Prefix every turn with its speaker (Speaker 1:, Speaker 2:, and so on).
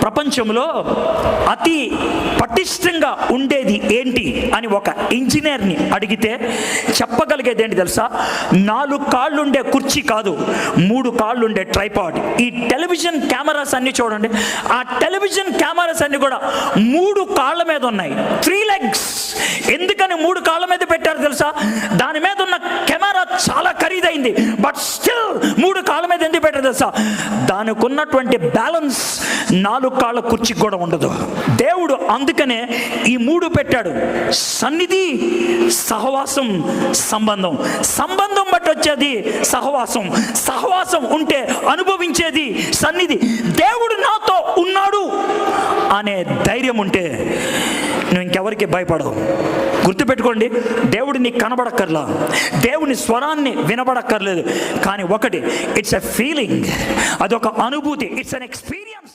Speaker 1: ప్రపంచంలో అతి పటిష్టంగా ఉండేది ఏంటి అని ఒక ఇంజనీర్ని అడిగితే చెప్పగలిగేది ఏంటి తెలుసా? 4 కాళ్ళు ఉండే కుర్చీ కాదు, 3 కాళ్ళు ఉండే ట్రైపాడ్. ఈ టెలివిజన్ కెమెరాస్ అన్ని చూడండి, ఆ టెలివిజన్ కెమెరాస్ అన్ని కూడా 3 కాళ్ళ మీద ఉన్నాయి, 3 legs. ఎందుకని 3 కాళ్ళ మీద పెట్టారు తెలుసా? దాని మీద ఉన్న కెమెరా చాలా ఖరీదైంది, బట్ స్టిల్ 3 కాళ్ళ మీద ఎందుకు పెట్టారు తెలుసా? దానికి ఉన్నటువంటి బ్యాలెన్స్ 4 కాళ్ళ కుర్చీకి కూడా ఉండదు. దేవుడు అందుకనే ఈ 3 పెట్టాడు: సన్నిధి, సహవాసం, సంబంధం. సంబంధం బట్టి వచ్చేది సహవాసం, సహవాసం ఉంటే అనుభవించేది సన్నిధి. దేవుడు నాతో ఉన్నాడు అనే ధైర్యం ఉంటే నువ్వు ఇంకెవరికి భయపడవు. గుర్తుపెట్టుకోండి, దేవుడు నీకు కనబడక్కర్లా, దేవుని స్వరాన్ని వినబడక్కర్లేదు. కానీ ఒకటి, ఇట్స్ ఎ ఫీలింగ్, అదొక అనుభూతి, ఇట్స్ ఎన్ ఎక్స్పీరియన్స్.